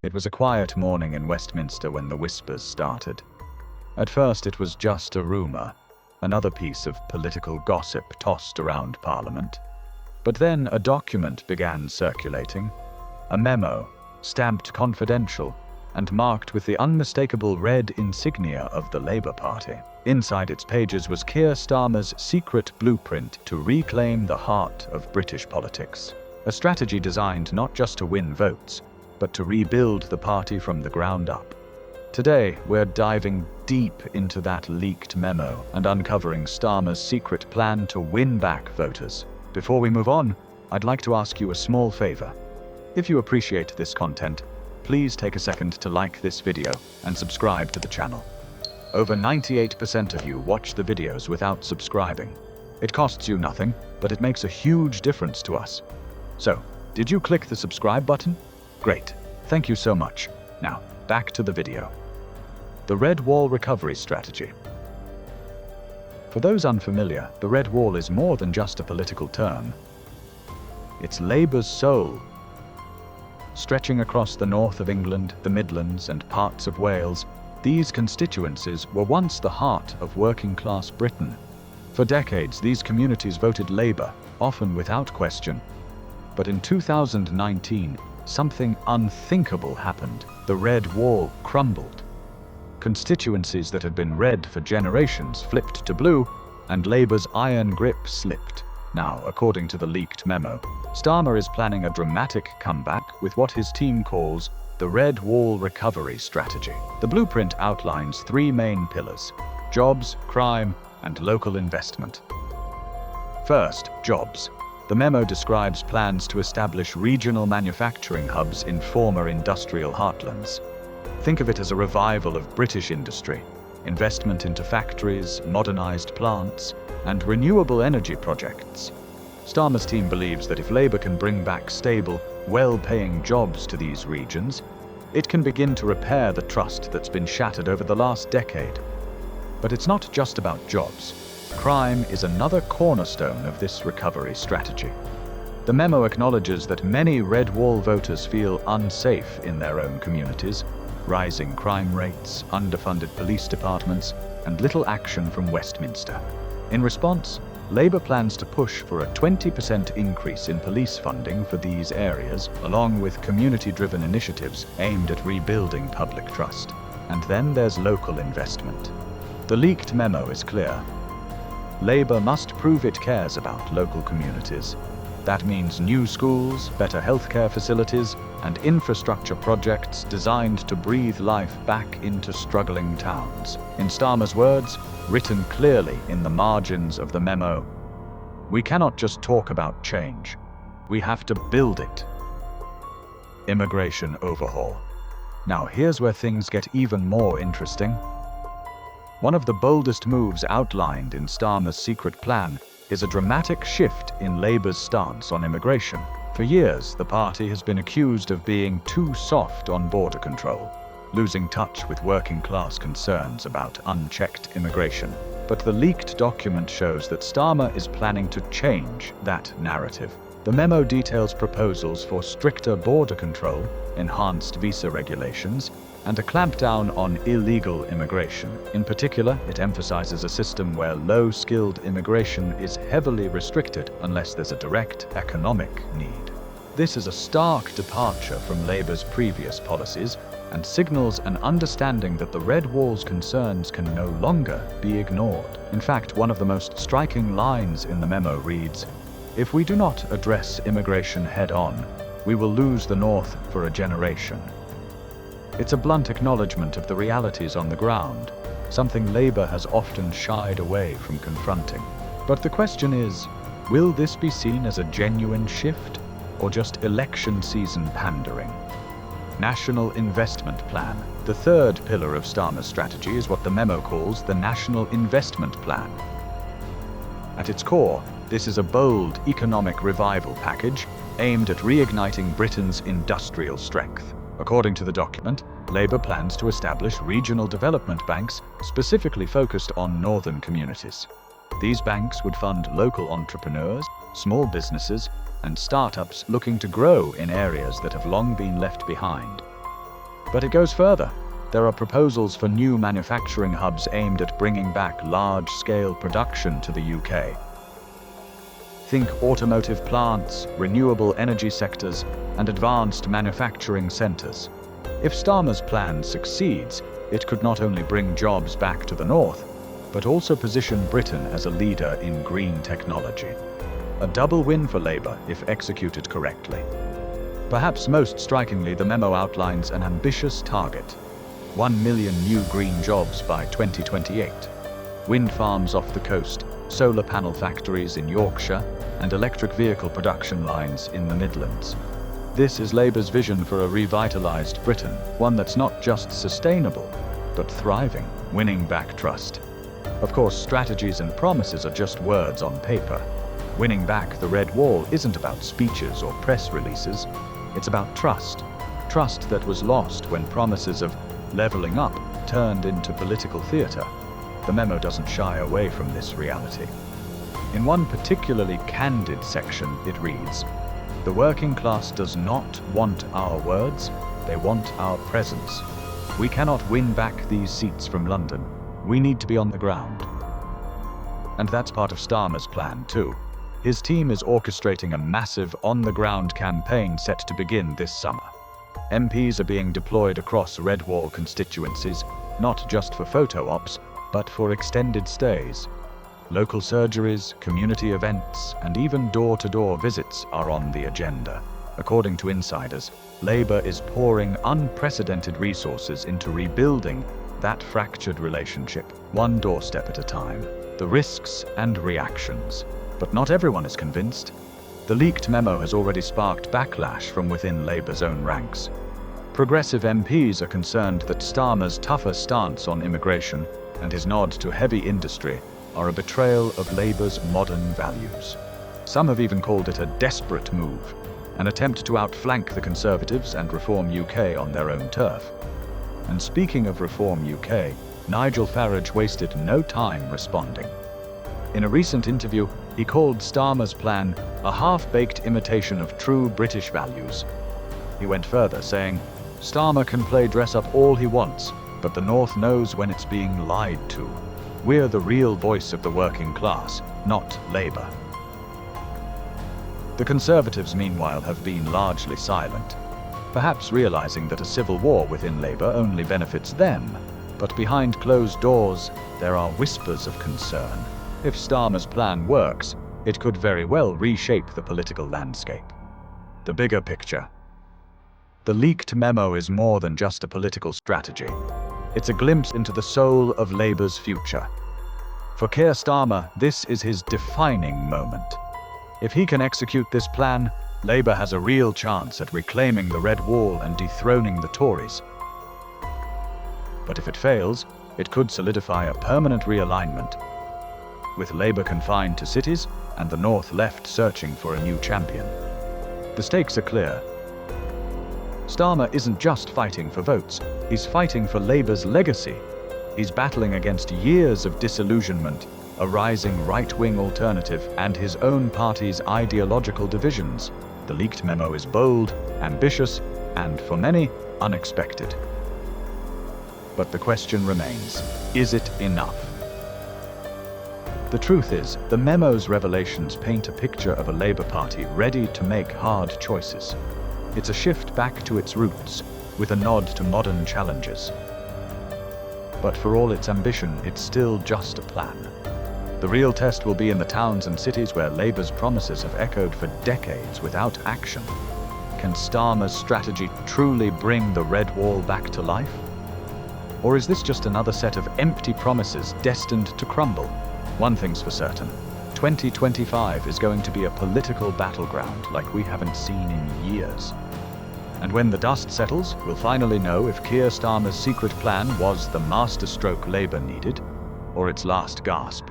It was a quiet morning in Westminster when the whispers started. At first it was just a rumour, another piece of political gossip tossed around Parliament. But then a document began circulating, a memo, stamped confidential, and marked with the unmistakable red insignia of the Labour Party. Inside its pages was Keir Starmer's secret blueprint to reclaim the heart of British politics. A strategy designed not just to win votes, but to rebuild the party from the ground up. Today, we're diving deep into that leaked memo and uncovering Starmer's secret plan to win back voters. Before we move on, I'd like to ask you a small favor. If you appreciate this content, please take a second to like this video and subscribe to the channel. Over 98% of you watch the videos without subscribing. It costs you nothing, but it makes a huge difference to us. So, did you click the subscribe button? Great, thank you so much. Now, back to the video. The Red Wall Recovery Strategy. For those unfamiliar, the Red Wall is more than just a political term. It's Labour's soul. Stretching across the north of England, the Midlands, and parts of Wales, these constituencies were once the heart of working-class Britain. For decades, these communities voted Labour, often without question. But in 2019, something unthinkable happened. The Red Wall crumbled. Constituencies that had been red for generations flipped to blue, and Labour's iron grip slipped. Now, according to the leaked memo, Starmer is planning a dramatic comeback with what his team calls the Red Wall Recovery Strategy. The blueprint outlines three main pillars: jobs, crime, and local investment. First, jobs. The memo describes plans to establish regional manufacturing hubs in former industrial heartlands. Think of it as a revival of British industry, investment into factories, modernized plants, and renewable energy projects. Starmer's team believes that if Labour can bring back stable, well-paying jobs to these regions, it can begin to repair the trust that's been shattered over the last decade. But it's not just about jobs. Crime is another cornerstone of this recovery strategy. The memo acknowledges that many Red Wall voters feel unsafe in their own communities. Rising crime rates, underfunded police departments, and little action from Westminster. In response, Labour plans to push for a 20% increase in police funding for these areas, along with community-driven initiatives aimed at rebuilding public trust. And then there's local investment. The leaked memo is clear. Labour must prove it cares about local communities. That means new schools, better healthcare facilities, and infrastructure projects designed to breathe life back into struggling towns. In Starmer's words, written clearly in the margins of the memo, we cannot just talk about change. We have to build it. Immigration overhaul. Now here's where things get even more interesting. One of the boldest moves outlined in Starmer's secret plan is a dramatic shift in Labour's stance on immigration. For years, the party has been accused of being too soft on border control, losing touch with working-class concerns about unchecked immigration. But the leaked document shows that Starmer is planning to change that narrative. The memo details proposals for stricter border control, enhanced visa regulations, and a clampdown on illegal immigration. In particular, it emphasizes a system where low-skilled immigration is heavily restricted unless there's a direct economic need. This is a stark departure from Labour's previous policies and signals an understanding that the Red Wall's concerns can no longer be ignored. In fact, one of the most striking lines in the memo reads, "If we do not address immigration head-on, we will lose the North for a generation." It's a blunt acknowledgement of the realities on the ground, something Labour has often shied away from confronting. But the question is, will this be seen as a genuine shift, or just election season pandering? National Investment Plan. The third pillar of Starmer's strategy is what the memo calls the National Investment Plan. At its core, this is a bold economic revival package aimed at reigniting Britain's industrial strength. According to the document, Labour plans to establish regional development banks specifically focused on northern communities. These banks would fund local entrepreneurs, small businesses, and startups looking to grow in areas that have long been left behind. But it goes further. There are proposals for new manufacturing hubs aimed at bringing back large-scale production to the UK. Think automotive plants, renewable energy sectors, and advanced manufacturing centres. If Starmer's plan succeeds, it could not only bring jobs back to the north, but also position Britain as a leader in green technology. A double win for Labour if executed correctly. Perhaps most strikingly, the memo outlines an ambitious target: 1 million new green jobs by 2028. Wind farms off the coast, solar panel factories in Yorkshire, and electric vehicle production lines in the Midlands. This is Labour's vision for a revitalised Britain, one that's not just sustainable, but thriving, winning back trust. Of course, strategies and promises are just words on paper. Winning back the Red Wall isn't about speeches or press releases. It's about trust. Trust that was lost when promises of levelling up turned into political theatre. The memo doesn't shy away from this reality. In one particularly candid section, it reads, "The working class does not want our words, they want our presence. We cannot win back these seats from London. We need to be on the ground." And that's part of Starmer's plan too. His team is orchestrating a massive on-the-ground campaign set to begin this summer. MPs are being deployed across Red Wall constituencies, not just for photo ops, but for extended stays. Local surgeries, community events, and even door-to-door visits are on the agenda. According to insiders, Labour is pouring unprecedented resources into rebuilding that fractured relationship, one doorstep at a time. The risks and reactions. But not everyone is convinced. The leaked memo has already sparked backlash from within Labour's own ranks. Progressive MPs are concerned that Starmer's tougher stance on immigration and his nod to heavy industry are a betrayal of Labour's modern values. Some have even called it a desperate move, an attempt to outflank the Conservatives and Reform UK on their own turf. And speaking of Reform UK, Nigel Farage wasted no time responding. In a recent interview, he called Starmer's plan a half-baked imitation of true British values. He went further, saying, "Starmer can play dress-up all he wants, but the North knows when it's being lied to. We're the real voice of the working class, not Labour." The Conservatives, meanwhile, have been largely silent, perhaps realising that a civil war within Labour only benefits them. But behind closed doors, there are whispers of concern. If Starmer's plan works, it could very well reshape the political landscape. The bigger picture. The leaked memo is more than just a political strategy. It's a glimpse into the soul of Labour's future. For Keir Starmer, this is his defining moment. If he can execute this plan, Labour has a real chance at reclaiming the Red Wall and dethroning the Tories. But if it fails, it could solidify a permanent realignment, with Labour confined to cities and the North left searching for a new champion. The stakes are clear. Starmer isn't just fighting for votes, he's fighting for Labour's legacy. He's battling against years of disillusionment, a rising right-wing alternative, and his own party's ideological divisions. The leaked memo is bold, ambitious, and, for many, unexpected. But the question remains, is it enough? The truth is, the memo's revelations paint a picture of a Labour Party ready to make hard choices. It's a shift back to its roots, with a nod to modern challenges. But for all its ambition, it's still just a plan. The real test will be in the towns and cities where Labour's promises have echoed for decades without action. Can Starmer's strategy truly bring the Red Wall back to life? Or is this just another set of empty promises destined to crumble? One thing's for certain, 2025 is going to be a political battleground like we haven't seen in years. And when the dust settles, we'll finally know if Keir Starmer's secret plan was the masterstroke Labour needed, or its last gasp.